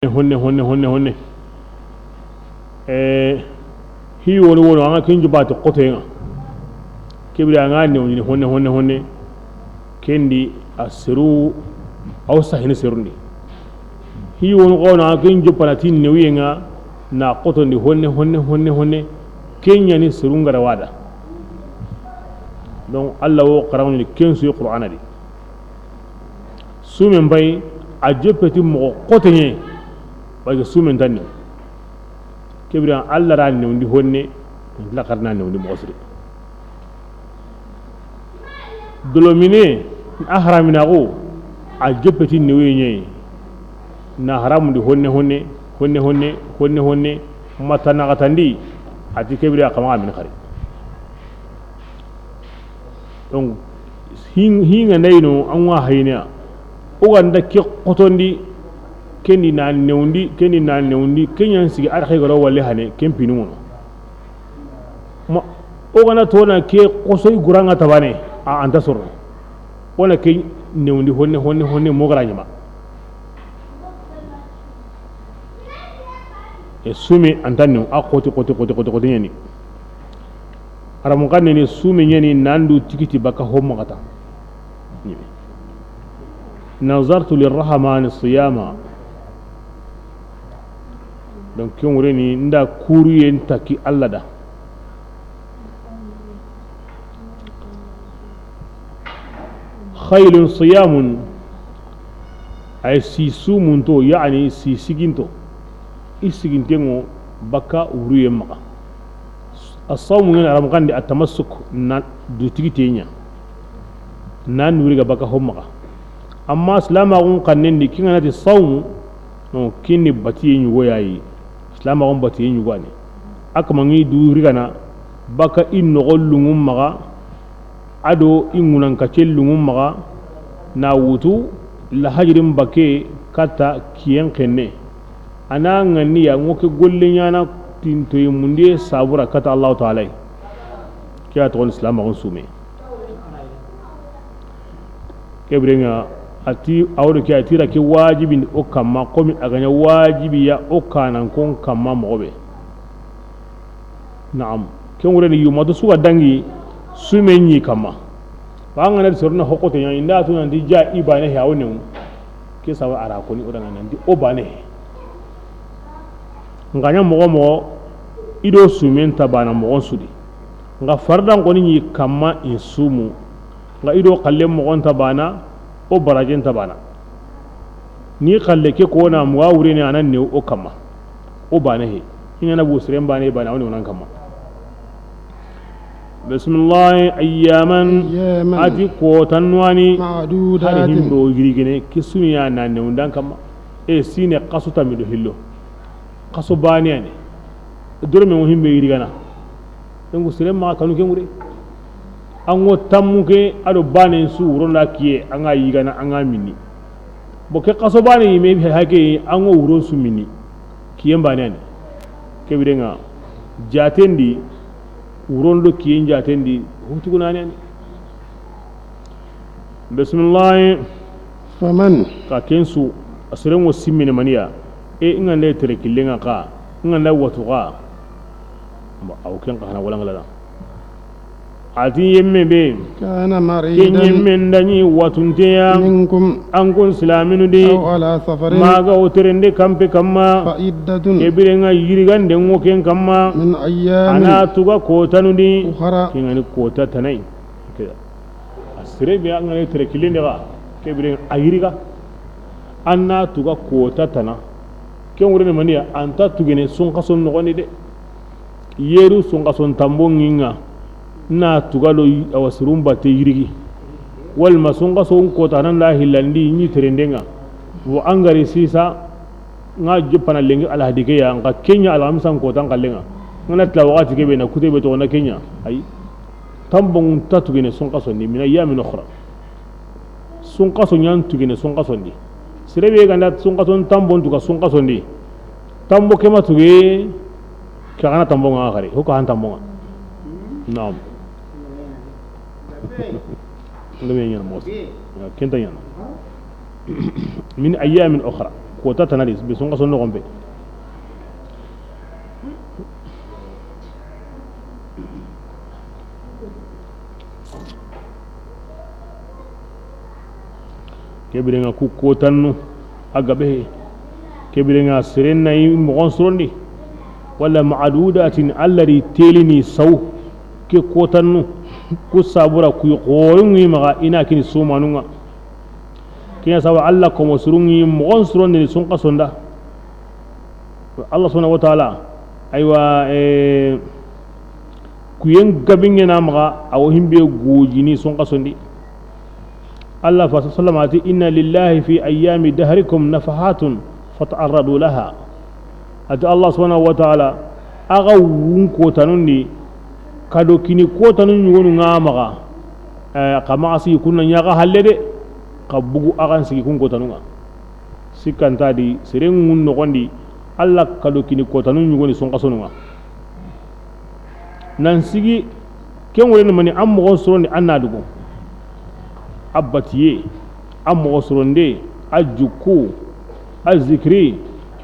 honne hi woni anga kinju batu qotenga kibri anga ne woni honne kendi asiru aw sahini serundi hi woni qona kinju palatin ne wiyenga na qotondi honne kenya ni serungara wada donc Allah wo qarawni ni kensu qur'ana di sumen bay a jepeti mo qotenye bay sumen tanni kebira Allah ran ne ndi honne la qarna ne ndi mo sire dolomine ahramina go a jepeti ne wenye na haramu di honne matana gatandi ati kebira kama min khari donc hinga nayno anwa hayna o ganda ke qotondi kendi na newndi kenyan sigi arxe garo walle hane kempinu mo ma o gana tona ke qosoy guranga tabane a anta sorno wala ke newndi honne mo garanyama e sumi antanni a qoti nyani aramu kan ni sumi nyani nandu tikiti baka homma kata nazartu lirrahman siyama donc kionreni nda kuriyen taki alla da khaylun siyamun ay si sumunto yani si siginto isigintengo baka uriye maka asawmu ngana aram kandi atamassuk na du tigitenya nan wuriga baka homaka amma islama gon kannendi kingana ti sawmu no kinni batiye nyugo yayi islama gon batiye nyugo ne akama ngi du rigana baka inno gollungum maka ado ingunan kacellungum maka na wutu la hajrim bake kata kiyen kenne ana ngani ya ngoke golle nyana tinto yimunde sabura kata Allah ta'ala kiya to islam ma sume kebrenga ati awdo kiya tira ki wajibi o kamma komi aganya wajibi ya o kanan kon kamma mobe na'am ken wure ni yumatu suwa dangi sume nyi kamma banga na sorna hokote nya inda to nan di ja ibane ya wonen ke sawa ara ko ni odanga nan di obane nganya mo ido sumen tabana mo sudi nga fardan ko ni kamma insumu nga ido kalle mo tabana o barajen tabana ni kalle ke ko na mo wure ne anan ne o kamma o bana he ina na busren bane bana woni onan kamma bismillah ayyaman ati ko tanwani معدودات do girigene kisunya na ne undan kamma e sine qasuta mi do hillo qaso bani ane dole me muhimbe yirigana donc sirem ma kanu ke ngure ango tamuke ado bane su ronda kiye anga yigana anga minni bo ke qaso bane yime hake ango wuro su minni kiye bane ane ke birenga jatendi urondo kiye jatendi hutu kunani ane bismillah faman ka kensu asirem wo simmine maniya e ngande tere kilenga ka nganda watu ka aw ken ka hana wala ngala ati yemme be kana maridan yemme ndani watunteya minkum ankun islaminu de aw ala safarin maga oterende kampe kamma fa iddatun kebirenga yirigande ngoken kamma min ayyamin ana tuga kotanudi ukhra kengani kota tanai asire be ngane tere kilende ka kebirenga ayiriga anna tuga kota tana ken wurene maniya anta tugene sun kason nogoni de yeru sun kason tambo nginga na tugalo awasirum bate yirigi wal ma sun kason kota nan la hilandi ni terendenga wo angari sisa nga jopana lengi ala hadike ya nga kenya ala amsan kota ngalenga ngana tla wakati kebe na kutebe to na kenya ay tambo nta tugene sun kason ni mina yamin ukhra sun kason yan tugene sun kason ni sirebe ganda sunga ton tambo ntuka sunga sondi tambo kema tuge kana tambo nga khari ho ka tambo nga naam ngame nyana mos kenta nyana min ayamin ukhra kota tanadi be sun kaso no gombe kebirenga ku kotannu agabe kebirenga serenna yi mo sorondi wala ma'adudatin allati telini saw ke kotannu ku sabura ku qoyungi maga ina kini sumanunga kiya sawa alla ko mo surungi mo sorondi sun qasonda Allah subhanahu wa ta'ala aywa ku yen gabingena maga aw himbe gojini sun qasondi الله فسلم إن لله في أيام دهركم نفحات فتعرضوا لها أتى الله سبحانه وتعالى أغوون كوتانوني كادو كيني كوتانون يونو نامغا كما أسي يكون نياغا هالده كبغو أغان سي يكون كوتانونا سيكان تادي سيرين نغوندي الله كادو كيني كوتانون يونو سنقصنونا نانسيغي كيون ولين مني أم غنصروني أنا دوغو abatiye am mosoronde ajuku azikri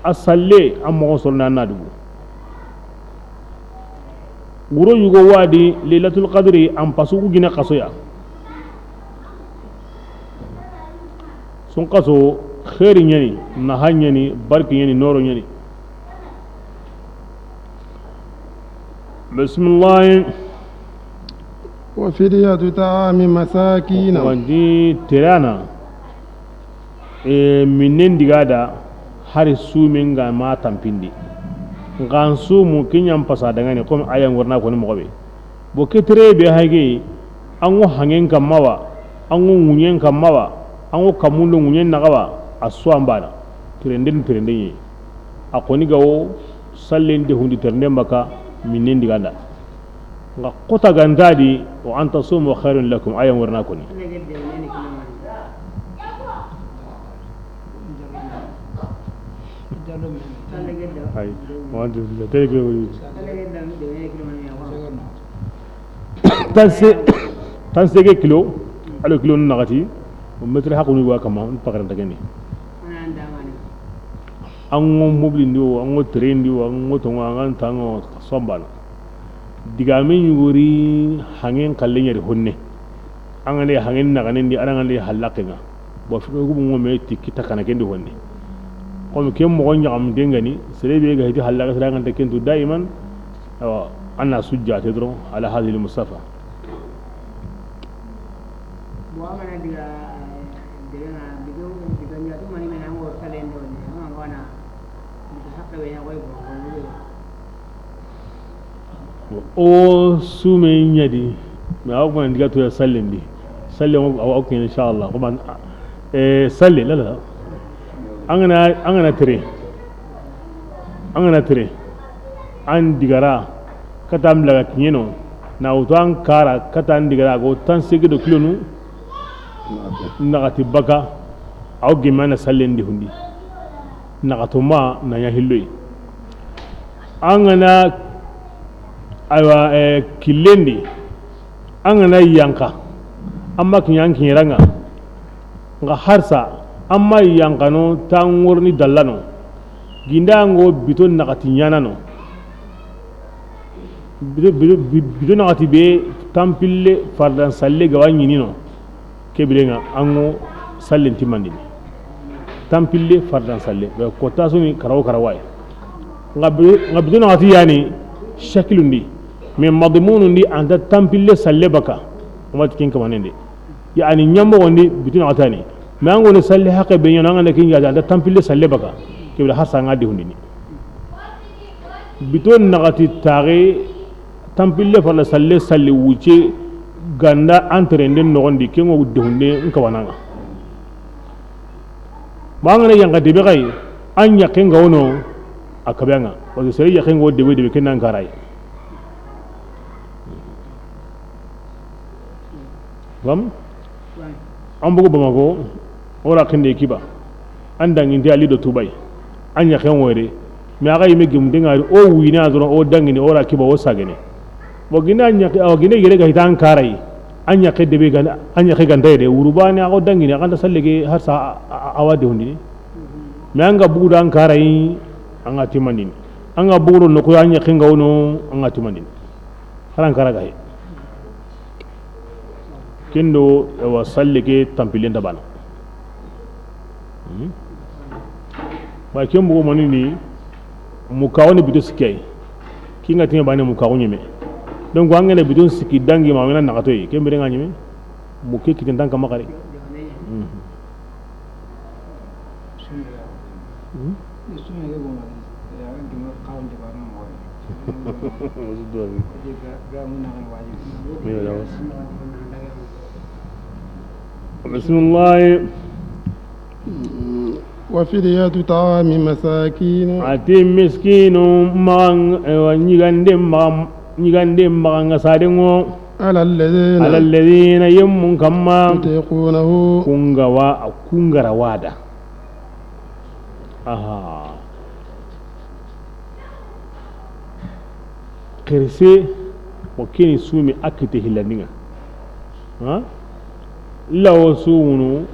asalle am mosorna nadugo guro yugo wadi lailatul qadri am pasu gina qasoya sun qaso khairi nyani na hanyani barki nyani noro nyani bismillah وفدية طعام مساكين وندي ترانا منين digada hari sumin ga ma tampindi ngan sumu kinyam pasada ngani comme ayan warna ko ni mobe bo ketre be hage ango hangen kamawa ango munyen kamawa ango kamundo munyen nagawa aswambana trenden yi akoni gawo sallende hundi terne maka minين digada nga kota gandadi wa anta sumu khairun lakum ayan warna koni ay wantu tege tanse kilo alo kilo nagati metre hakuni wa kama pakaran tagani ango mobli ndiwo ango train ndiwo ango tonga angan tango sombana digamen yuri hangen kallen yari honne an gane hangen na ganin di an gane halakinga bo fi ko mo me tikita kana kendi honne ko ke mo gonya am dengani sere be ga hiti halaka sere ngante kentu daiman anna sujja tedro ala hadhihi mustafa bo amana diga nya to mani mena mo kalendo ne ma ngona hakka we ya koy bo o sume nyadi ma ko man diga to sallindi sallim aw ok inshallah ko man salli la angana tere an digara katam laga kinyeno na utan kara katan digara go tan segido kilonu nagati baka aw gemana sallindi hundi nagatuma na ya hilloy angana aywa kilendi angana yanka amma kinyanki ranga nga harsa amma yankano tan wurni dallano gindango bito nakati nyanano bito nakati be tampille fardan salle gawanyinino kebirenga ango sallen timandini tampille fardan salle be kota suni karaw karawai nga bito nakati yani shakilundi mais madmunundi anda tampille salle baka umati kin kamanende yani nyambo wondi bito nakatani mais an goni salli haqqe be ñana ngane kin yaata anda tampille salle baka kebla hasa ngadi hundini biton nagati tare tampille fala salle salle wuce ganda entre nden nogondi kengo wudde hunde nka wananga bangane yanga debe kay an yakke ngawno akabenga o sere yakke ngo debe kenan karay gam ambugo bamako ora kende kiba andang indi ali do tubay anya khen wore mi aga yime gum dinga o wina zoro o dangini ora kiba o sagene bo gina anya o gine yere ga hitan karai anya ke debe anya ke ganda de urubani ago dangini aga sallege har sa awade hundi me anga bugu dan karai anga timandini anga bugu no ko anya kinga wono anga timandini haran karaga he kendo wa sallike tampilin da bana ba ken bugu manini mukawoni bidu sikay kinga tinya bane mukawoni me donc angene bidun siki dangi ma wena nakato yi kembere nga nyime mukke kitin tanka makare بسم الله وفدية طعام مساكين أتي مسكين من نيغاندي مغان سادنو على الذين يمون كما يطيقونه كونغرا وادا كرسي وكيني سومي أكته هلانيا lawo suunu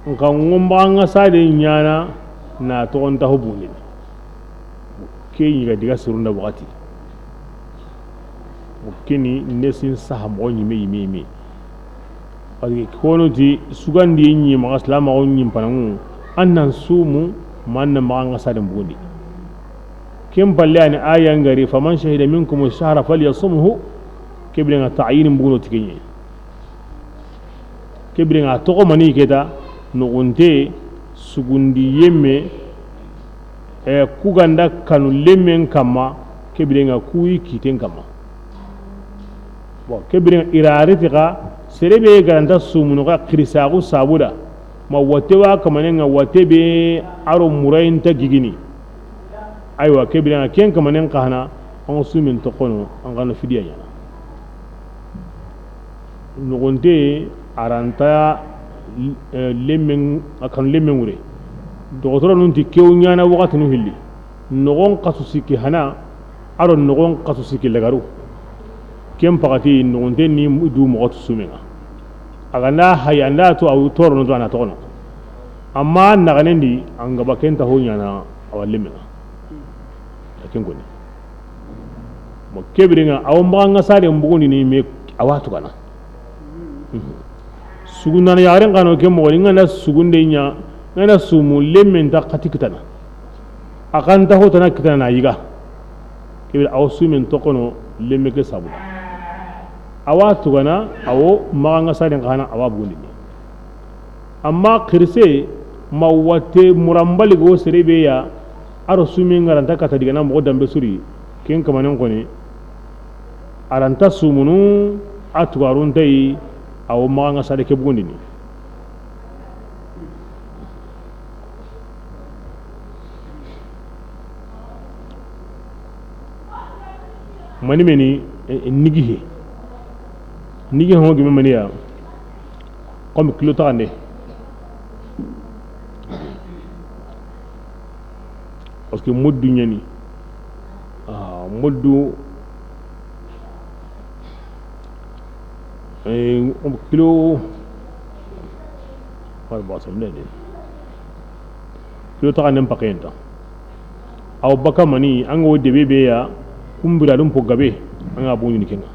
nka ngomba sade nyana na to on taho bunni ke yiga diga surunda wakati mukini nesin saham on yime parce kono ti sugandi nyi ma islama on nyi panangu annan sumu manna ma sade bunni kem ballani ayan gari faman shahida minkum ash-shahra falyasumhu kibrin ta'yin bunno tikenye kebring a togo mani keta nugunte sugundi yemme kuganda kanu lemmen kama kebring a kuyi kiten kama bon kebring irariti ka serebe garanta sumunu ka krisagu sabuda ma watewa kamanen watebe aro murainta gigini aywa kebring a ken kamanen kahana an sumin tokono an gano fidiya yana nugunte aranta lemmen akan lemmen wure dokotoro nun ti kew nyana wakati nu hilli nogon qasusiki hana aro nogon qasusiki lagaru kem pagati nogonte ni du mo sumenga agana hayanda to aw toro no dana tono amma naganendi anga bakenta ho nyana awallemena akin goni mo kebiringa aw mbanga sare mbugoni ni me awatu kana sugunana yaren kano ke mo ngana sugunde nya ngana sumu lemmen ta katikitana akan ta hotana kitana na yiga ke aw sumen tokono lemme ke sabu awa tugana awo maganga saren kana awa bundi amma kirse mawate murambali go serebe ya aro sumen garanta kata diga na mo dambe suri ken kamanen koni aranta sumunu atwarun dai awo maganga sade ke bugundi ni mani meni nigihe ho gimi mani ya comme kilo tande parce que moddu nyani moddu kilo wala basam nene kilo taka nem pakenta aw baka mani anga wode bebe ya kumbira dum po gabe anga bonu ni kenga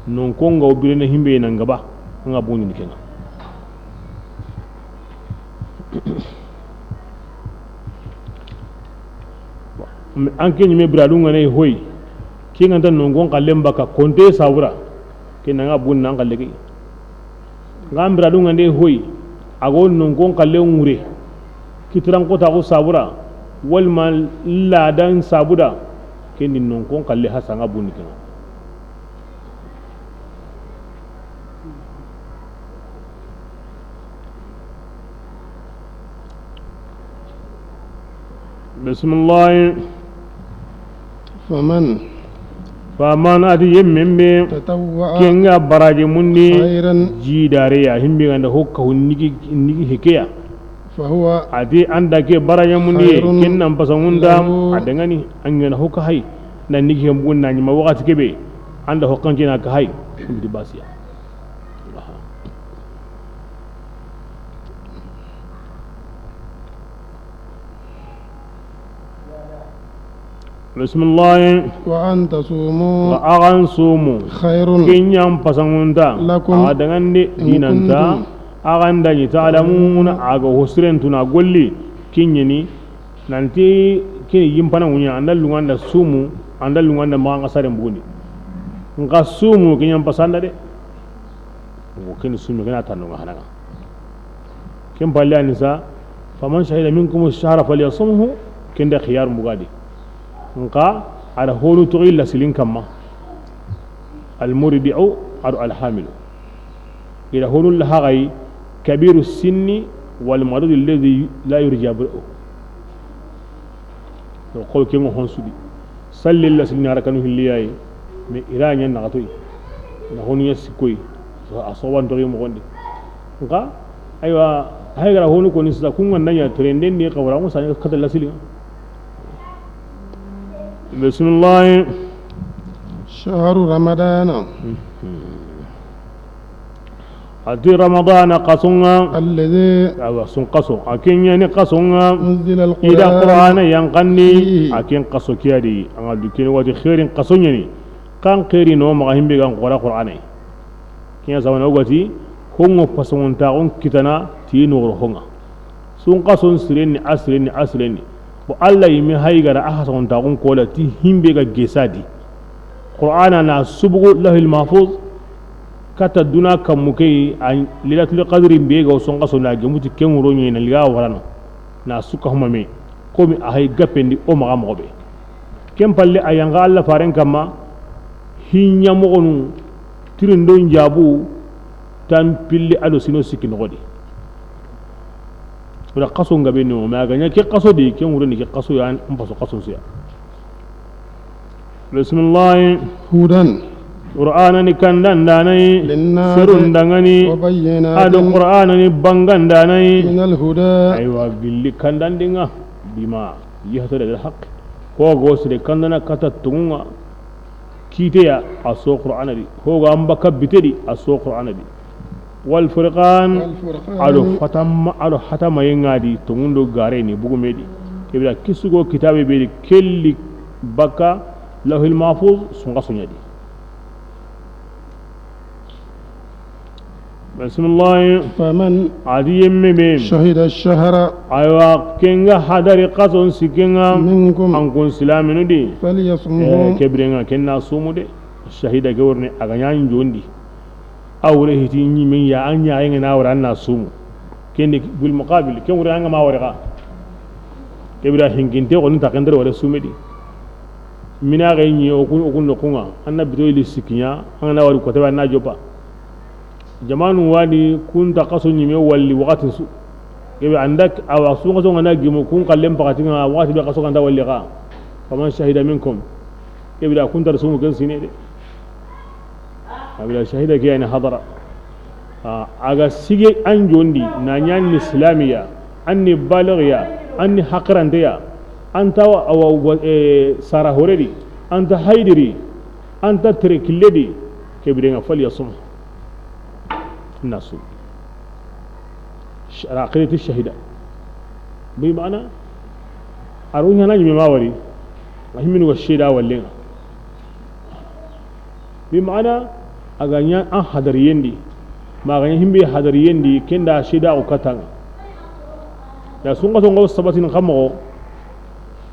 non konga obire na himbe na ngaba anga bonu ni kenga anke nyime bradunga ne hoy kinga tan non gon kalemba ka konte sawura kina nga bun nan kalle ki ngambira dunga de hoy agon non gon kalle ngure kitran ko ta ko sabura wal mal la dan sabuda kini non gon kalle hasanga bun ni kana bismillah faman adi yemmen be kenga baraje mundi jidare ya himbe ganda hokka hunnigi hekeya fahuwa adi anda ke baraje mundi kennan pasa munda adangani angena hokka hay nan nigi hembun nani ma wakati kebe anda hokkan kena ka hay bi basiya bismillah وأن تصوموا wa agan sumu خير kinyam pasangunta lakum adangande in dinanta kuntum aganda ni ta'lamuna aga husrentuna golli kinyeni nanti kini yimpana munya andal lunganda sumu andal lunganda ma ngasare mbundi nga sumu kinyam pasanda de wo kini sumu kana tanu ngahana kim balya nisa faman shahida minkum ash-shahra falyasumhu kenda khiyar mugadi nka ada honu to illa silin kamma al-murdi'u al-hamil ila honu lahagai kabiru sinni wal marad alladhi la yurja ba'u to ko ke mo honsudi sallil la silina rakanu hilliyai me iranya na gatoi na honu yasikoi so asowan to mo gonde nka aywa haygara honu ko ni sa kungan nanya trenden ni kawra mo sanya kadal la silina bismillah شهر رمضان ati ramadana qasunga الذي awa sun qaso akin yani qasunga أنزل ida القرآن qur'ana yang kanni فيه. akin qaso kiyadi anga dukini wati khairin qasonya ni kan khairi no ma himbe gan qur'ana kinya zaman ogati hongo pasungun ta on kitana ti no honga sun qason sirenni asrenni bo Allah yimi haygara ahason ta on kola ti himbe ga gesadi qur'ana na subgu lahil mahfuz kata duna kamukai a lilatul qadri be ga son qaso na gemuti kenwuro nyi na liga warano na suka huma me ko mi a hay gapendi o maga mobe kem palle ayanga Allah faren kama hinya mo onu tirindo njabu tan pilli ado sino sikin godi ora qaso ngabe no ma ganya ke qaso de kenwuro ni ke qaso ya an paso qaso siya bismillah هدى qur'ana ni kandan danai للناس sirun dangani وبينات ado qur'ana ni bangan danai من الهدى aywa gilli kandan dinga bima yahtada lil haqq ko gosde kandana kata tunga kiteya aso qur'ana di ko ga amba kabitedi aso qur'ana di wal furqan ado hatama yengadi tungundo gare ni bugumedi kebira kisugo kitabe be kelli baka lahil mahfuz sunga sunyadi bismillah فمن adi yemme be شهد الشهر aywa kenga hadari qason sikenga منكم ankun silaminu di فليصمه kebrenga kenna sumu de shahida gawrne aga nyan jondi awre hiti nyi min ya anya yenga na wara na sumu kendi bil muqabil ken wura anga ma wara kebra hinginte ko nta kandere wala sumedi mina ga nyi okun no kunga annabi to ili sikinya anga na wari ko tawa na jopa jamanu wadi kunta qaso nyime walli waqtin su kebe andak awa su qaso ngana gimu kun kallem pakati nga waqti be qaso kanda walli ga faman shahida minkum kebe da kunta rasumu kan sine de abila shahida ke yani hadara aga sige an jondi na nyan islamiya anni balighiya anni haqrandiya anta awa sara horedi anta haidiri anta trekiledi kebe nga fal yasum الناس عقيدة الشهيدة بمعنى أرونا نجم ماوري وهم الشهيدة واللين بمعنى أغنيا أن حضريين دي ما أغنيا هم بي حضريين دي كندا شهيدة وكتان يا سونغا سونغا سباتين خمغو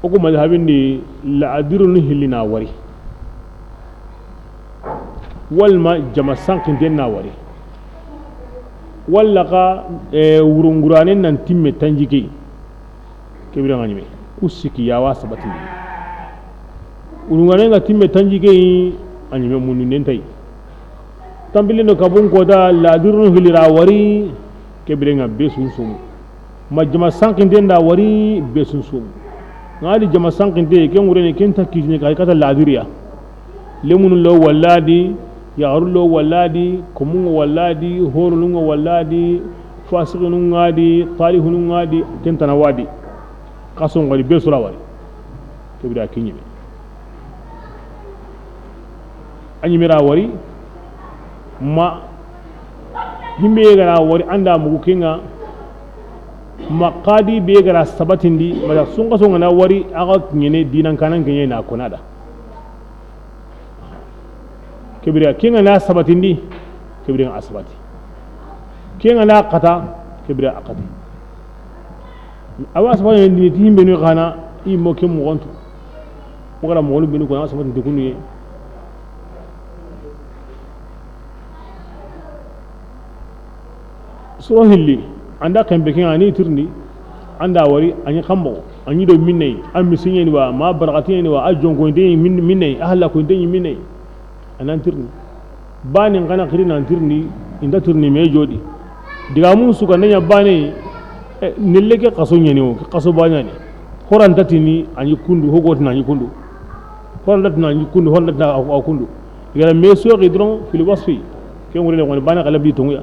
أكو مذهبين دي لا أديرون هلنا وري والما جمسان كنتين ناوري walla ka wurunguranen nan timme tanjike kebira ngani me kusiki ya wasa batin wurunguranen ga timme tanjike ani me munu nentai tambile no kabun ko da la dirnu hilira wari kebira nga besun sum majma sankin den da wari besun sum ngali jama sankin de ken wurene ken takijine ka kata la diriya lemunu lo walladi yaarullo walladi komungo walladi horulungo walladi fasiqunun ngadi talihunun ngadi tentana wadi kason ngadi besura wadi kebida kinyime anyimira wari ma himbe gara wari anda mugu kinga maqadi be gara sabatindi mada sunga songa na wari aga nyene dinan kanan kenye na konada kibira kinga na sabatindi kibira asabati kinga na qata kibira aqati awa sabati ndi timbe ni kana imo ke mo gontu mo gara mo wolu binu ko na sabati ndikunu ye suro hilli anda kembe kin ani tirni anda wari anyi kambo anyi do minne am misinye ni wa ma barakati ni wa ajon ko de minne ahla ko de minne anan tirni bani ngana khiri nan tirni inda tirni me jodi diga mun suka nanya bani nille ke qaso nyani o qaso banya ni horan tatini anyi kundu hogot na anyi kundu horan tatina anyi kundu horan tatina a kundu diga me so qidron fil wasfi ke ngure ne bana kala bi tonguya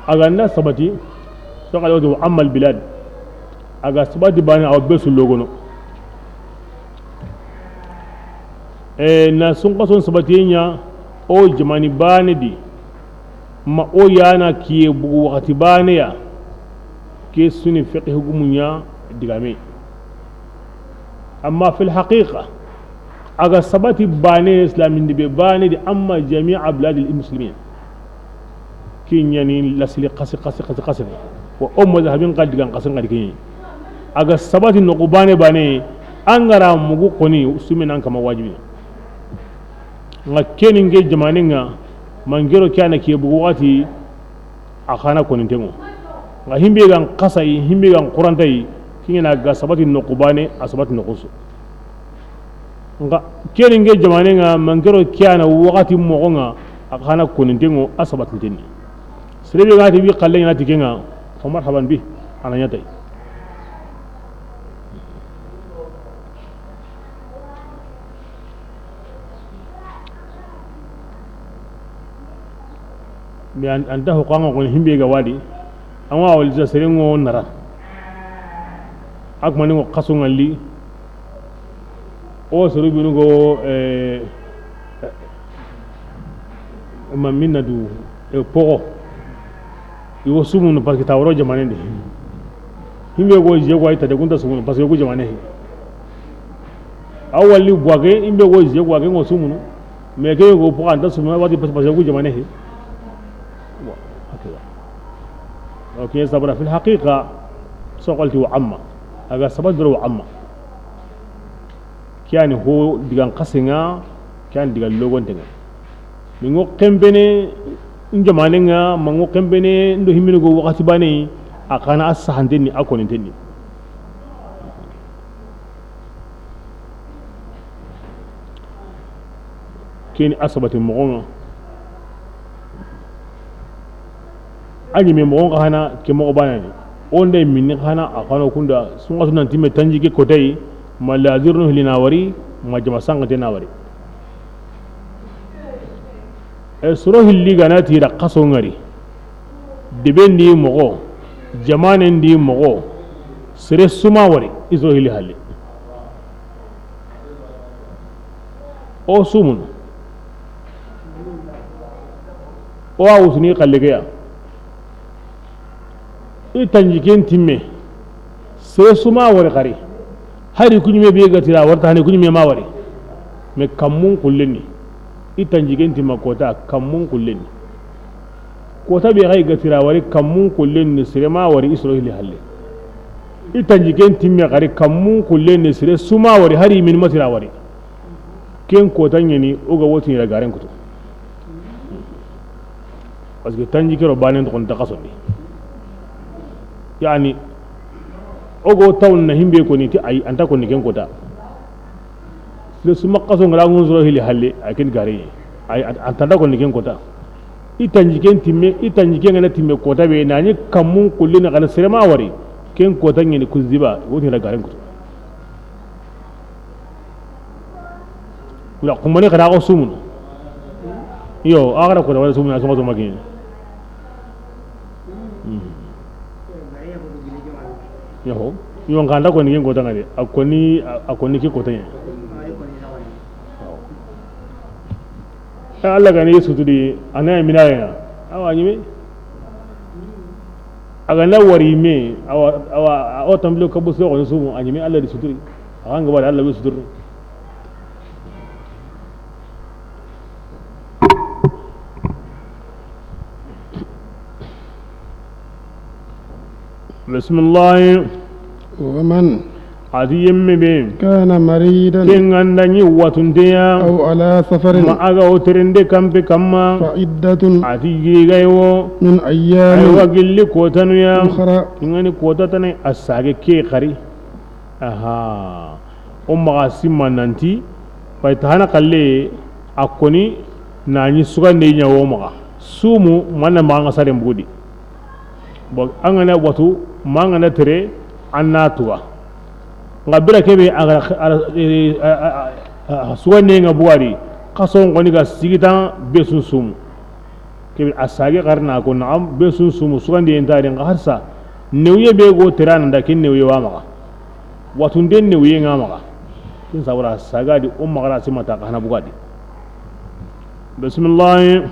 aga na sabati so kala wato amal bilad aga sabati bani aw besu logono na sun kason sabati nya o jamani bani di ma o yana kiye bugu wakati bani ya ke suni fiqh hukumunya digame amma fil haqiqa aga sabati bani islamin di be bani di amma jami'a bilad al muslimin kinyani lasli qasi wa ummu zahabin qadigan qasan qadikin aga sabati no qubane bane angara mugu koni suminan kama wajibi ngakeni nge jamaninga mangero kyana ke buguwati akhana koni tengo nga himbe gan qasai himbe gan qurantai kinyana ga sabati no qubane asabati no qusu nga keni nge jamaninga mangero kyana wakati mogonga akhana koni tengo asabati tenni sirebe gati bi qalle yana tikenga fa marhaban bi ana nyatay mi anta ho qanga ko himbe ga wadi anwa wal za serengo nara ak mani ko qasunga li o sirebe no go ma minadu pogo yo sumu parce que tawro jamane de himbe go je go ita de gunta sumu parce que go jamane awali boage himbe go je go ngo sumu me ke go po anda sumu wadi parce que go jamane هكذا اوكي صبر في الحقيقه سقلت وعما اغا صبر وعما كان هو ديغان قسنga كان ديغان لوغون تنga mi ngo kembene njamanenga mango kembene ndo himino go wakati bane akana asahanteni akonenteni kini asabati mogonga aji me mogonga hana ke mogo bana ni onde minni hana akano kunda sunga sunan time tanji ke kotai malazirnu hilina wari majama sanga tena wari suro hilli ganati da qaso ngari dibendi mogo jamanendi mogo sere suma wari isro hilli halle o sumun o awusni qallegeya itanjiken timme sere suma wari qari hari kunyume be gatira warta hani kunyume ma wari me kammun kulleni itanjigen timma kota kammun kullen kota be gai gatira wari kammun kullen ni sire ma wari isro hili halle itanjigen timme gari kammun kullen ni sire suma wari hari min matira wari ken kota nyani oga woti ra garen kuto parce que tanjikero banen kon takasondi yani ogo tawn na himbe ko ni ti ay anta ko ni ken kota le suma qaso ngala ngonzoro hili halle akin gari ay antanda ko niken kota itanjiken timme itanjiken ngana timme kota be nani kammun kullina kana sirema wari ken kota ngeni kuziba woni la garen kuto la kumani kada ko sumun yo agara ko wala sumun asuma to magin yaho yon kanda ko ni ngota ngade akoni ki kota nya Allah gani sutudi ana minaya awa nyime aga na wari me awa o tambilo kabus ko so anyime Allah di suturi aga ngaba Allah bi suturi bismillah ومن adi yemme be كان مريضا kenganda ni watundeya أو على سفر ma aga oterende kampe kamma فعدة ati yigayo من أيام aywa gilli kotanu ya أخرى kingani kota tane asage ke khari aha umma simma nanti pai tahana kalle akoni nani sugande nyawo maga sumu manna manga sare mbudi bo angana watu mangana tere annatuwa ngabira kebe sugande nga buwari kaso ngoni ga sigita besun sum kebe asage garna ko naam besun sum sugande entare nga harsa newye be go terana nda kin newye wa maga watun den newye nga maga kin sabura sagadi umma gara simata kana bugadi bismillah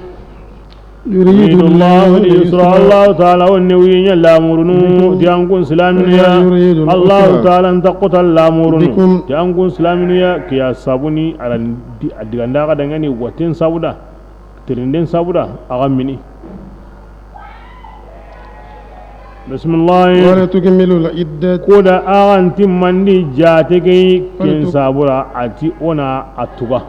يريد الله اليسر الله تعالى والنوي لا مرنو تيانكون سلامنا الله تعالى انتقط لا مرنو تيانكون سلامنا كيا سابوني على الدغندا دغني وتين سابودا ترندين سابودا اغامني بسم الله ولا تكملوا العدة كودا انتم مندي جاتكي كين سابودا اتي انا اتوبا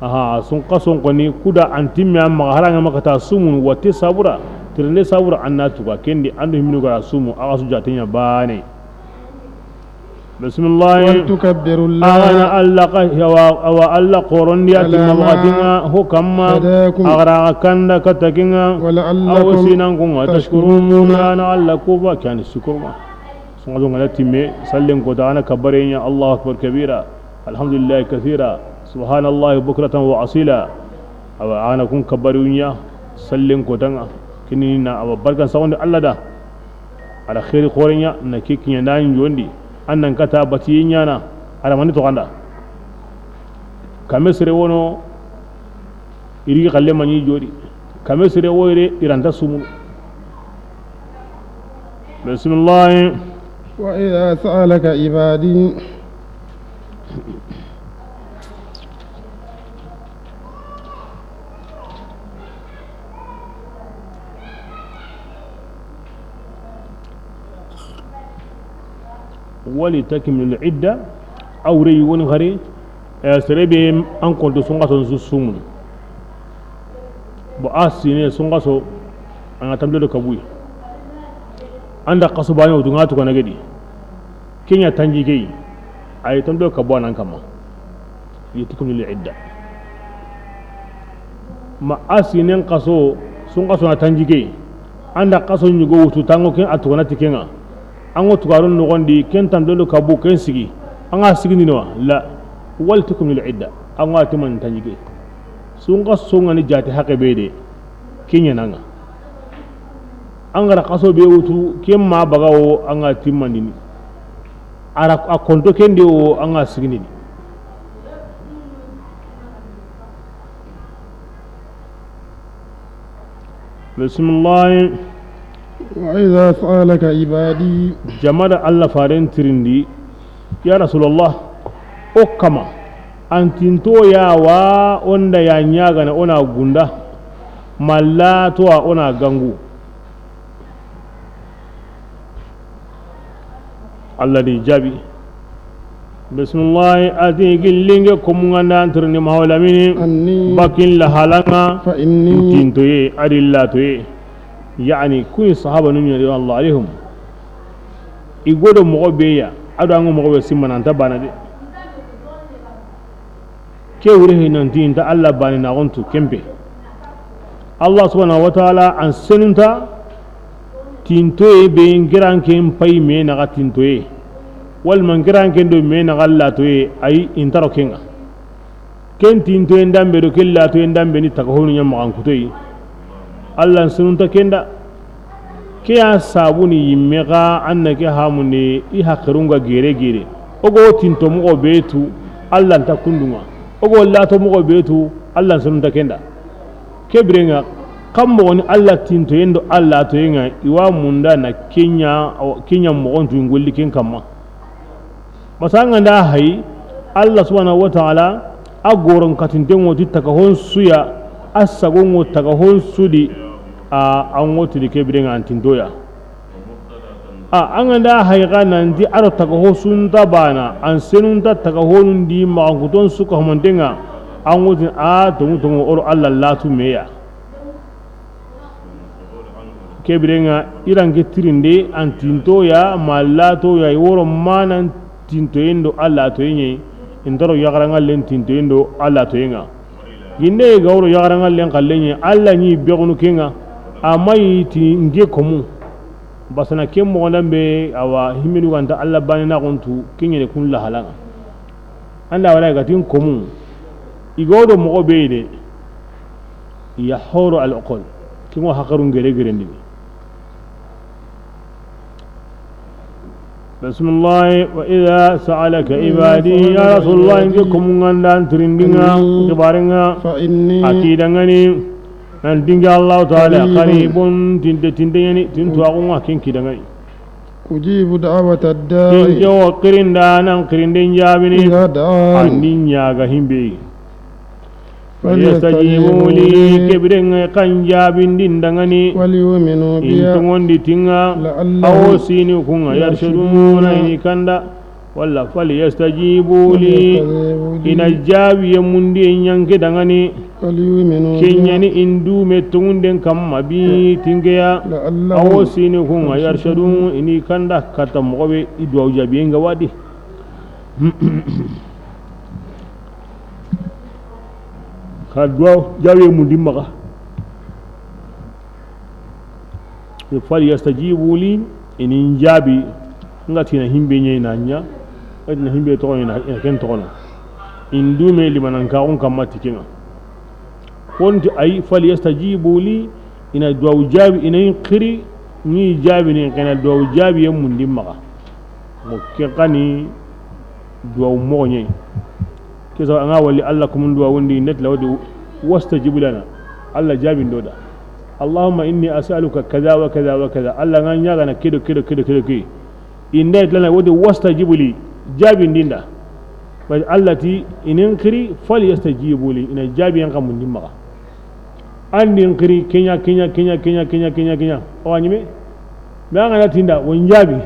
aha sun kason kwani kuda antimi amma haranga makata sumun wate sabura tirne sabura annatu ka kendi andu himinu gara sumu aga su jatinya bane bismillah wal tukabbiru ana allaqa wa alla qoron dia timma magatinga hukamma agara kanda katakinga aw sinan kunga tashkurun ana allakuba kan shukurma sun adu ngala timme sallen ko dana kabarenya allah akbar kabira alhamdulillah kathira سبحان الله بكرة وأصيلا أو أنا كون كبرونيا سلم كوتانا كنينا أو بركة سوند الله ده على خير خورينيا نكيكنيا ناين جوندي أن نكتا بتينيا نا على من توكاندا كمسر ونو إري خلي مني جوري كمسر ويري إيرانتا سومو بسم الله وإذا سألك عبادي ولتكمل العدة أو ريون غري سربي أن كنت سنغة سوسوم بأسيني سنغة أنا تملك كبوي عندك قصباني ودعاتو كنا جدي كينيا تنجي كي أي تملك كبوان أنكما يتكمل العدة ما أسيني قصو سنغة تنجي كي عندك قصو نيجو تتانغو كين أتوانا تكينا ango tugarun no gondi ken tam dolo kabu ken sigi anga sigi ni no la wal tukum lil idda anga timan tanjige sunga sunga ni jati haqqe bede kinya nanga anga kaso be wutu kem ma bagawo anga timman ni ara akonto kende o anga sigi ni bismillah وإذا سألك عبادي جمال الله فارن ترندي يا رسول الله أكما أنتنتو يا وا أندا يا نياغنا أنا غوندا مالا توا أنا غانغو الذي جابي بسم الله أتي قلنك كم غنان ترني مهولا مني باكين لحالنا فإني تنتو يي أدي الله توي يعني كل صحابة نمي رضي الله عليهم يقولوا مغبية أدو أنو مغبية سيما نانتا بانا دي كي وريه نانتي انتا الله باني ناغنتو كمبي الله سبحانه وتعالى عن سننتا تنتوي بين جران كم باي مينغا تنتوي والمن جران كم دو مينغا لا توي أي انترو كينغا كن تنتوي اندام بدو كلا توي اندام بني تكهون يمغان كتوي Allah sununta kenda ke ya sabuni yimmega annake hamunde I hakrunga gere gere ogo tinto mo betu Allah ta kundunga ogo lato mo betu Allah sunta kenda kebrenga kammo ni Allah tinto yendo Allah to yenga iwa munda na Kenya mo on tu ngolli ken kamma masanga nda hay Allah subhanahu wa ta'ala agoron katinte ngoti taka hon suya asago ngoti taka hon sudi an ngoti de kebrenga antindoya an da hayga nan di aro taka ho sunta bana an senunta taka honun di ma guton suka homandenga an ngoti to oro Allah latu meya kebrenga iran getirinde antinto ya malato ya woro manan tinto yendo Allah to yenye indaro yagaranga len tinto yendo Allah to yenga ginde ga woro yagaranga len kallenye Allah ni begunu kenga amai ti nge komu basana kemmo gondambe awa himinu ganta Allah bani na gontu kenye kun la halanga anda wala ga tin komu igodo mo beede ya horo al aqal kimo hakarun gere gere ndi بسم الله وإذا سألك عبادي يا رسول الله إنكم غندان ترندنا كبارنا أكيد غني أنتين الله تعالى قريب تنتين تنتو أقوم كين كده غني أجيب دعوة الداعي تنجو قرين دانا قرين دين جابني أنين يا غهيم بي فليستجيبوا لي كبرين كان جابين دين دغني وليؤمنوا بي إنتم دي تينغا أو سينكم يرشدون إني كندا ولا فليستجيبوا لي إن الجابي يمندي إنيانك دغني وليؤمنوا كينياني إندو متون دين كم بي تينغيا أو سينكم يرشدون إني كندا كتم غبي إدوا جابين غوادي kadwa jawe mundi maka fali yastajibu li in jabi ngati na himbe nyai nanya na himbe to ina ken to na indume limanan ka on kamati kinga konti ay fali yastajibu li ina dwa jabi ina qiri ni jabi ni kana dwa jabi yam mundi maka mo ke kani dwa mo nyai كذا أنا ولي الله كم دوا وندي نت لو واستجب لنا الله جاب دودا اللهم إني أسألك كذا وكذا وكذا الله غنيا غنا كده كده كده كده كده إن نت لنا ودي واستجب لي جاب ديندا بل التي إن انكري فليستجيب لي إن جاب ينقم من دماغ أن انكري كينيا كينيا كينيا كينيا كينيا كينيا كينيا أو أنيمه ما غنا تيندا ونجابي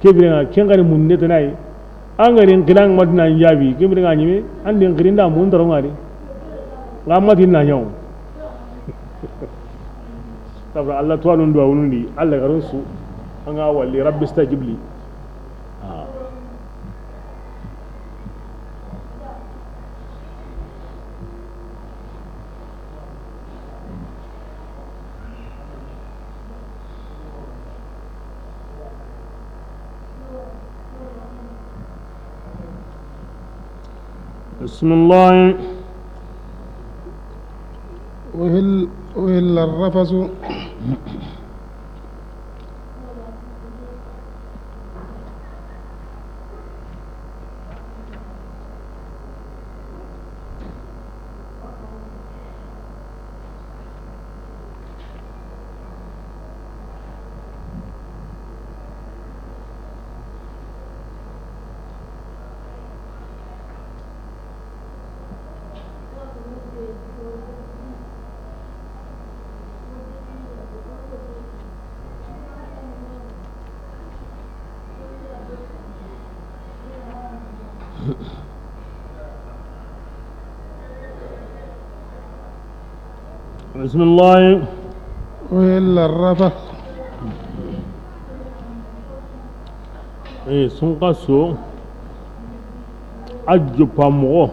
كيف لنا كين غني من نتناي angarin kilang madna jabi kibri ngani me andin kirinda mun taro ngari ngamatin na nyaw tabra Allah tuanun do wunundi Allah garusu anga walli rabbi istajib li بسم الله وهل الرفس بسم الله وهل الرفس سنقصو أجو بامو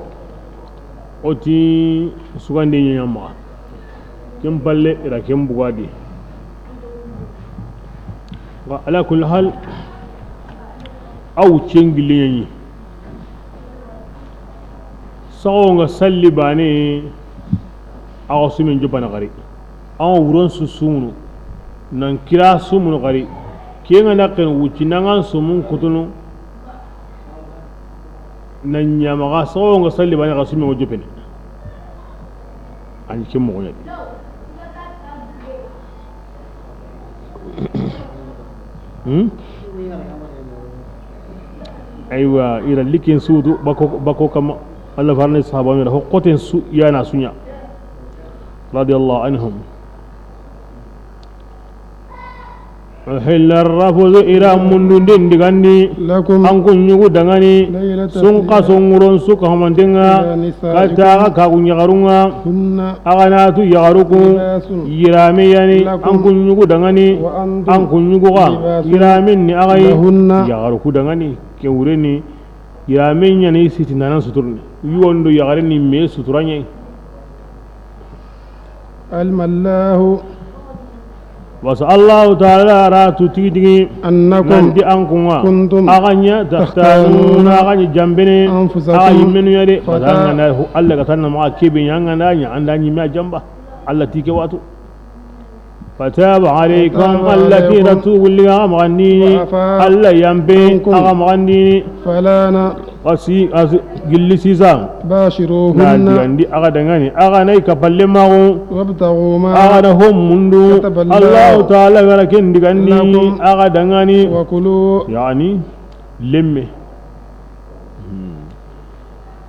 أتي سوغاندي نياما كم بالي إلى كم بغادي وعلى كل حال أو تشنجليني سوغا سلي باني aw sumin jobana gari aw wuron susunu nan kira sumun gari kenga nakken wuci nangan sumun kutunu nan nyamaga sawo nga salli bani ga sumun jupene ani kim mo ngani aywa ira likin sudu bako kama Allah farne sahaba mi ho qoten su yana sunya radiyallahu anhum هل الرفض إلى مندين دغاني أنكم يغو دغاني سنقا سنغرون سوكا همانتنغا كتا كاغون يغارونغا أغناتو يغاروكو يرامي يعني أنكم يغو دغاني أنكم يغو غا يرامي أغاي يغاروكو دغاني كوريني يرامي يعني سيتنانا سطرني يوندو يغاريني مي سطراني الملاه بس الله تعالى راتو تيجي أنكم كنتم أغنيا تختارون أغني جنبني أغني من يدي فتانا الله كتنا مع كيبين يعنى عندنا ما جنبه الله تيجي واتو فتاب عليكم التي رتوب اللي أغمغني الله ينبين أغمغني فلانا قل سيزام باشروهن عندي أغدغني أغني كبلمه وابتغوا ما أغنهم منذ الله تعالى ولكن دغني أغدغني وكلوا يعني لمه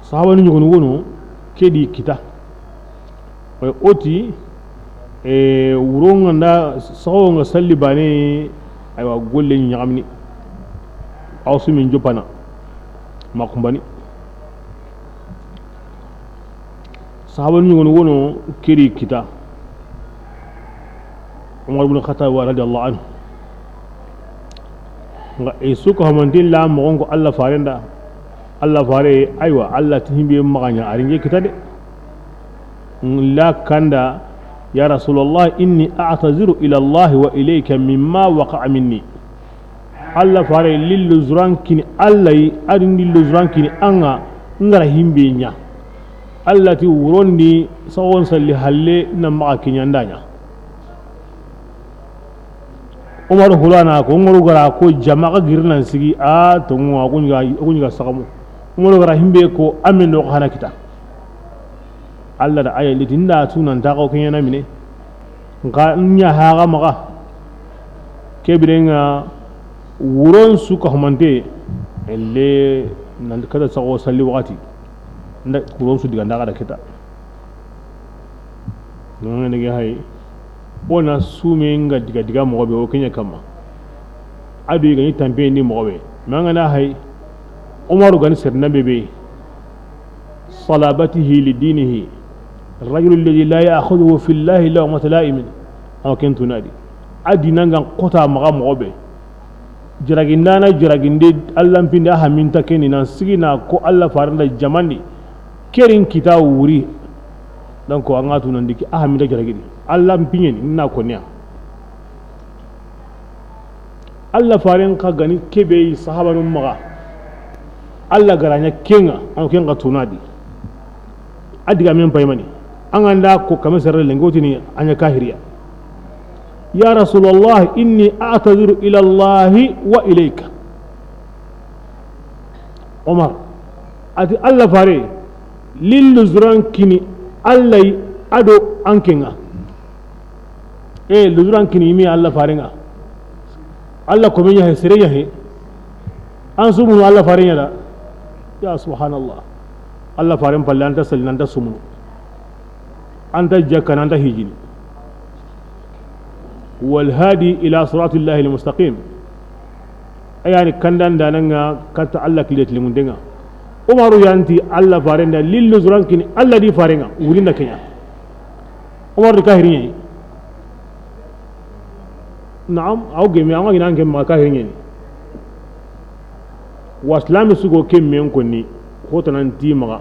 صحابة نيغونو كدي كتا أوتي wuronga nda sawonga salli bane aywa golle nyaamni awsu min jopana makumbani sahaban ñu wono kiri kita Umar ibn Khattab radiyallahu anhu nga isuko hamandin la mo ngo Allah farenda Allah fare aywa Allah timbe maganya aringe kita de la kanda يا رسول الله إني أعتذر إلى الله وإليك مما وقع مني الله فاري للزران كني الله أرني للزران كني أنا نرهم بينيا الله توروني سوون سلي هالي نما كني عندنا عمر هلانا كو عمر غرا كو جماعة غيرنا سيجي تونغ أكون سامو عمر غرا همبيكو أمين وقهنا كتا Allah da ayi litin da tunan ta ko kenya mine ga nya haga maga kebirenga wuron su ko humante elle nan kada sago salli wati nda wuron su diga ndaga da kita non ne ga hay bona sume nga diga mo be o kenya kama adu ga ni tambe ni mo be manga na hay umaru gani serna bebe salabatihi lidinihi الرجل الذي لا يأخذه في الله لومة لائم أو كنت نادي أدي نانغان قطع مغام غوبي جراغندانا جراغندي الله مبين ده همين تكني نانسينا كو الله فارندا جماني كيرين كتا ووري دونك أنغاتو نانديكي همين ده جراغندي الله مبين نا كونيا الله فارن كا غني كبي صحابه مغا الله غرانيا كينغا أو كينغا تونادي أدي غامين بايماني أنا كو كما سر لنغوتني أنا كاهريا يا رسول الله إني أعتذر إلى الله وإليك عمر أتي الله فاري للزران كني الله أدو أنكنا لزران كني مي الله فارينا الله كمية سرية هي أنسومو الله فارينا لا يا سبحان الله الله فارين بالله أنت سلنا أنت سمو أنت جاكن أنت هيجين والهادي إلى صراط الله المستقيم يعني كندان دانغا كتا الله كليت لمندنا عمر يانتي الله فارنا للزران كني الله دي فارنا ولينا كنيا عمر كاهرين نعم أو جميع ما جنان كم ما كاهرين واسلام سوكو كم مين كوني خوتنا انتي مغا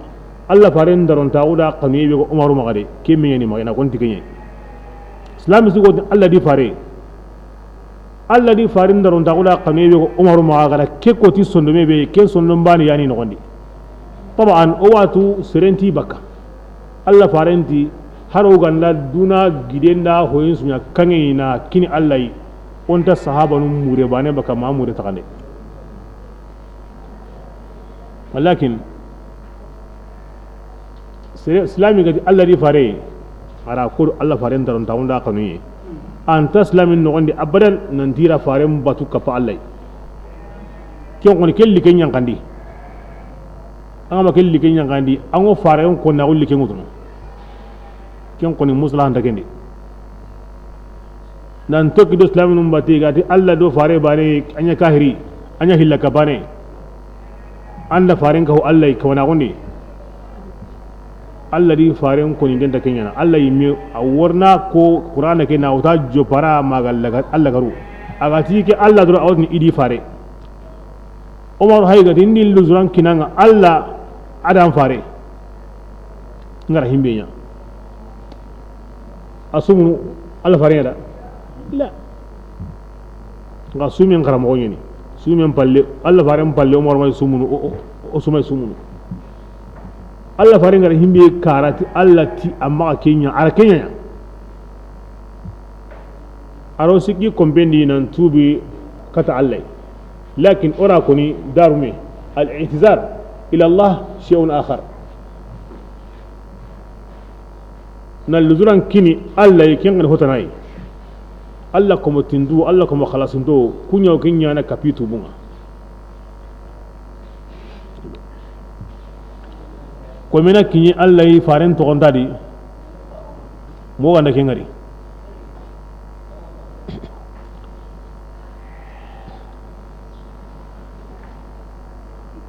الله فارن درون تاودا قنوي بيكو عمر مغاري كم مين مغا نا كنتي كني اسلام سوكو الله دي فاري الله دي فارن درون تاودا قنوي بيكو عمر مغا كيكو تي سندمي بي كين سندم باني يعني نغندي طبعا اواتو سرنتي بكا الله فارنتي haro ganda duna gidenda hoyin sunya kange na kini Allah onta sahaba nu mure bane baka ma mure takande walakin islami gadi Allah di fare ara ko Allah fare ndaron tawunda kanuye anta islamin no gondi abadan nan tira fare mbatu kapa Allah kiyon ko kelli kenyan kandi anga ma kelli kenyan kandi ango fare on ko na ulli kengutuno kiyon ko ni musliman dagendi nan tokki do islamin mbati gati Allah do fare bare anya kahiri anya hillaka bane anda faren ka Allah ka wana gondi Allah di faren ko ni denta kenyana Allah yimi awarna ko qur'ana ke na uta jopara magalla Allah garu agati ke Allah do awni idi fare Umar hayga dindin luzuran kinanga Allah adam fare ngara himbenya asumu Allah fare da la nga sumi ngara mo nyini sumi palle Allah fare palle Umar may sumunu o sumay sumunu Allah fare ngara himbe karati Allah ti amma kenya ara kenya aro sikki kombendi nan tubi kata Allah لكن أراكني دارمي الاعتذار إلى الله شيء آخر نلزران كني الله يكين الهتناي الله كم تندو الله كم خلاصندو كنيا وكنيا أنا كبيتو بونا كمينا كني الله يفارن تغندادي مو عندك ينغري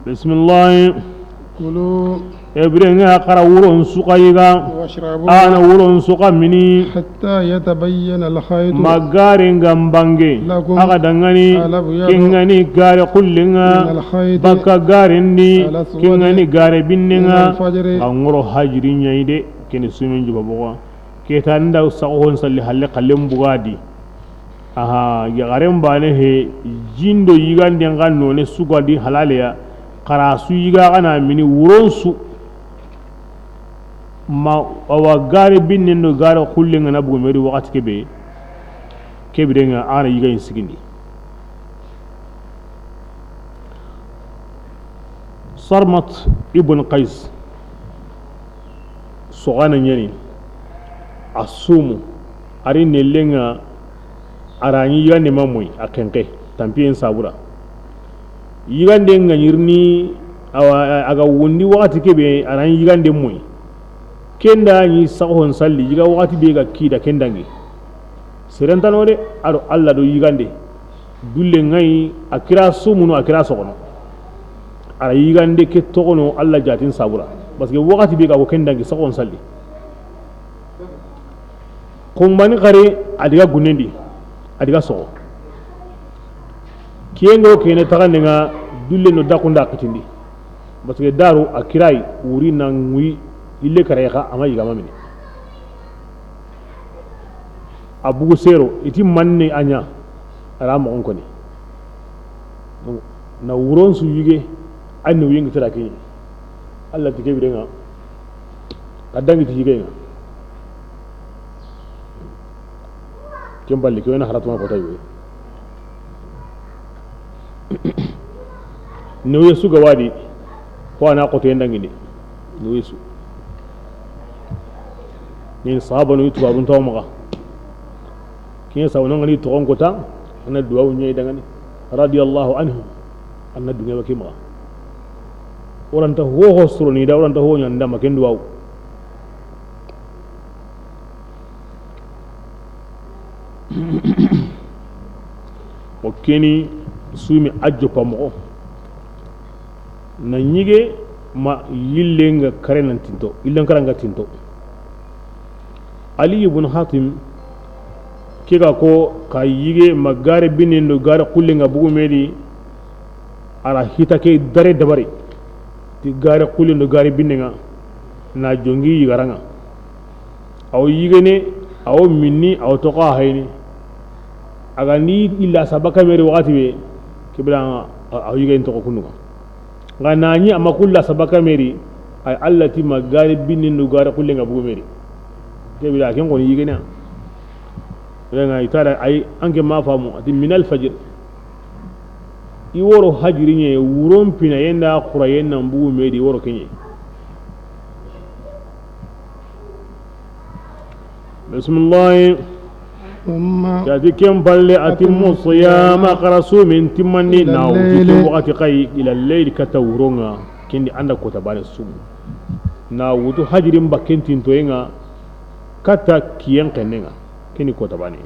بسم الله كلوا إبرنا قرا ورون سقايغا واشربوا أنا ورون سقا مني حتى يتبين الخيط مغارين غامبانغي لكم أغدغني الأبيض كينغني غار كلنا من الخيط بكا غارندي الأسود كينغني غار من بيننا الفجر أنغرو هاجرين يايدي كني سومن جبا بوغا كيتان داو ساقون سالي حالي قلم بغادي aha yagaren bane he jindo yigande ngano ne sugadi halaleya karasu yiga kana mini wuronsu ma awa gare binne no gare kulle ngana bugo meri wakati kebe nga ana yiga insigindi sarmat ibn qais sogana nyani asumu ari nelenga arani yigande mamoy akenke tampiyen sabura yigande nganyirni awa aga wondi wakati kebe arani yigande moy kenda ni sahon salli yiga wakati be ga kida kendangi serentano de aro alla do yigande dulle ngai akira sumunu akira sokono ara yigande ke tokono alla jatin sabura parce que wakati be ga ko kendangi sahon salli kumbani kare adiga gunendi adiga so kiyengo kene tagane nga dulle no dakunda kitindi parce que daru akirai wuri na ngui ille kareka ama yiga mamini abugu sero iti manne anya rama onko ni na wuron su yige anni wingi tara kini Allah tike bidenga kadangi tike nga kemballi ko na haratuma ko tayi no yesu ga wadi ko ana ko to yendangi ni no yesu ni sahaba no yutu abun tawmaga kiyen sawno ngani to on kota ana duwa nyey dangani radiyallahu anhu anna dunya bakima oranta ho hosro ni da oranta ho nyanda maken duwa o keni sumi ajjo pamo na nyige ma yillenga karenan tinto illen karanga tinto ali ibn hatim kega ko ka yige magare binendo gare kullenga bugu medi ara hitake dare dabari ti gare kullendo gare binnenga na jongi yigaranga aw yigene aw minni aw toqa hayni aga ni illa sabaka meri wakati be kibla aw yigen to ko kunuga ngana ni amakulla sabaka meri ay allati magare binendo gare kullenga bugu medi ke bi da ken ko yige na renga itara ay anke ma famu ati minal fajr i woro hajiri nye wuron pina yenda khura yenna mbu medi woro kenye bismillah jadi kem balle atimmu siyama qarasu min timani na wutu wakati kai ila al-layl katawronga kendi anda ko tabane sum na wutu hajirin bakentin toyenga kata kiyen kenenga kendi ko tabane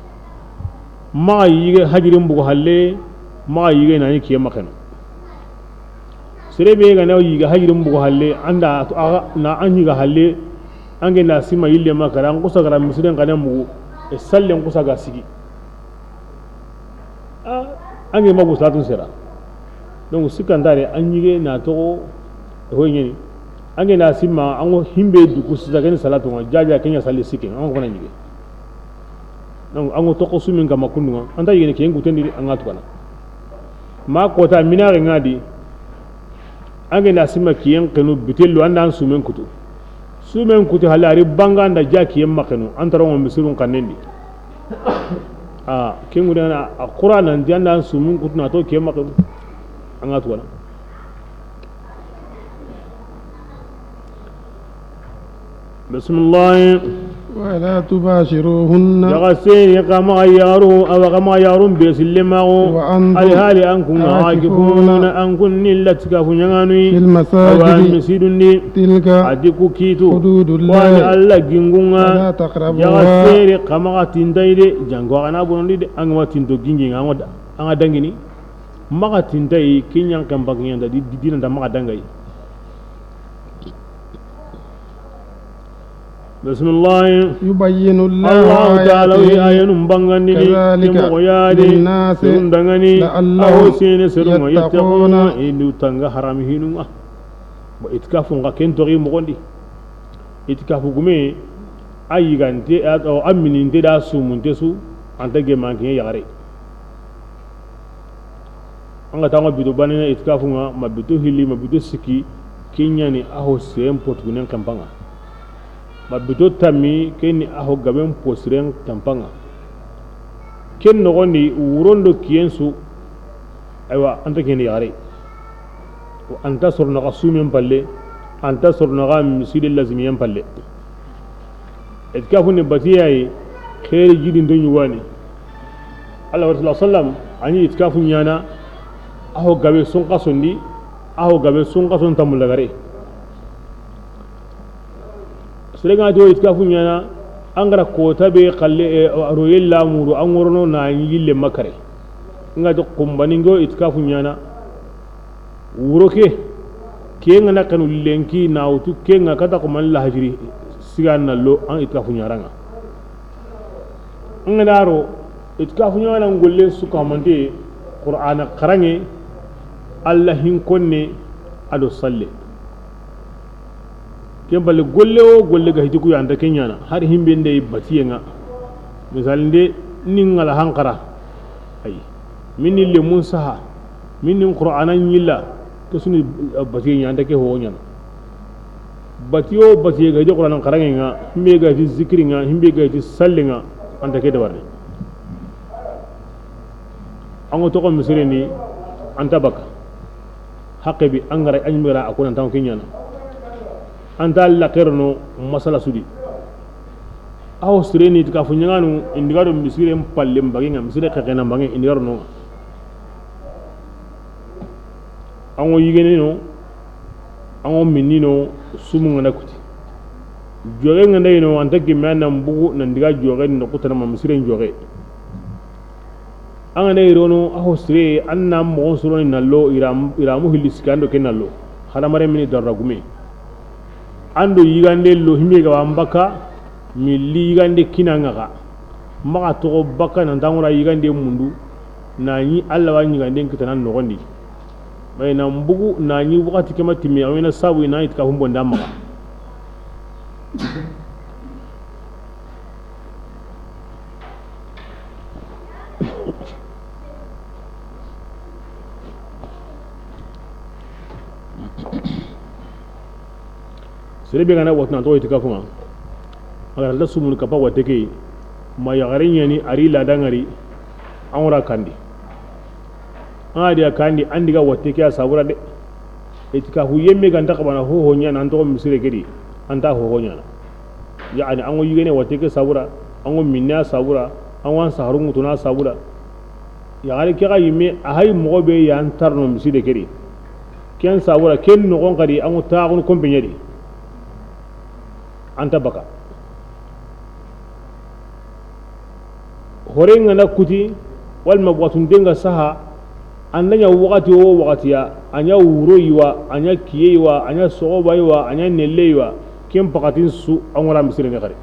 ma yige hajirin bugo halle ma yige na ni kiyen makano serebe ga na yige hajirin bugo halle anda na an yiga halle ange na sima yille makara an kusa gara misiren kanen bugo e sallen kusa ga sigi ange magu salatun sera donc sikandare an yige na to hoyni ange na sima an himbe du kusa ga ni salatu ma jaja kenya salli sikin an ko na yige donc an to ko sumin ga makundu an ta yige ke ngu tendi an atu kana ma ko ta minare ngadi ange na sima kiyen kanu bitelu andan sumen kutu sumen kutu halari banga da jaki yamma kanu an taron misirun kanendi kengu dana a qur'an ndi andan sumen kutu na to kiyamma kanu an atu wana bismillah ولا تباشروهن يغسين كما يارو أو كما يارون بيسلمه الهالي أنكم عاكفون أنكم نلتك فنيانوي في المساجد تلك أديكو كيتو حدود الله وأن الله جنغونا ولا تقربوها يغسين كما تندايد جنغو أنا بنودي أنغوا تندو جنجي أنا دنجني ما تنداي كينيان كم بقيان دا دينا دا ما دنجاي بسم الله يبين الله تعالى آيات بانغاني كذلك للناس لعلهم يتقون إنو تنغ حرامهنوا وإتكافوا غاكين تغي مغندي إتكافوا قمي أي غانتي أو أمنين تدا سومنتسو أنت جمانكين يغري أنغا تانغا بيدو بانينا إتكافوا ما بيدو هلي ما بيدو سكي كينياني أهو سيم پوتغنين كمبانغا ma bito tami kenni aho gaben posiren tampanga ken no goni wurondo kiyensu aywa anta ken yare wa anta sorna qasumen palle anta sorna gam sidil lazimiyan palle et kafuni batiyai khair jidin donyu wani Allah sallallahu sallam ani itkafu nyana aho gabe sun qasondi aho gabe sun qason tamulagare serenga do itkafu nyana angara kota be qalle royel lamuru an worno na yille makare nga do kumbani go itkafu nyana wuroke ke nga nakanu lenki na utu ke nga kata ko man la hajri sigan nallo an itkafu nyaranga nga daro itkafu nyana ngolle suka mande qur'ana qarange allah hin konne ado salle ken balle golle o golle ga hitiku yanda kenyana har himbe ndey batiyenga misal nde ningala hankara ay minni le mun saha minni qur'ana nyilla to suni batiyen yanda ke ho nyana batiyo batiye ga qur'ana qarange nga himbe ga fi zikri nga himbe ga fi salle nga anda ke dabarne ango to ko misire ni anta baka haqqe bi angara anymira akuna tan kenyana anta alla kerno masala sudi aw sireni tika funyanganu indigaro misire palle mbaginga misire kakena mbangi indigaro no ango yigene no ango minino sumu ngana kuti joge ngana ino anta gimana mbugu nandiga joge no kutana ma misire joge anga ne rono aw sire anna mo suro ni nallo iramu hiliskando kenallo haramare mini darragume ando yigande lo himbe ga ambaka milli yigande kinanga ga maka to baka nan tangura yigande mundu nani alla wa yigande kitana no gondi bayna mbugu nani wakati kama timi awena sabu ina itka humbo ndamaka serebe gana watna to itikafu ma agar la sumun kapa wateke ma yagare nyani ari ladangari anwara kandi adi kandi andiga wateke a sabura de etika hu yemme ganta kabana ho nya nan to misire kedi anta ho nya yani ango yigene wateke sabura ango minna sabura anwan saharungu tuna sabura yagare kega yimme ahay mogobe yan tarno misire kedi ken sabura ken no gon kadi ango taagunu kompenyedi anta baka horenga na kuti wal mabwatun denga saha annanya wakati wo wakati ya anya wuro yiwa anya kiye yiwa anya sogoba yiwa anya nelle yiwa ken pakatin su angora misire ne kare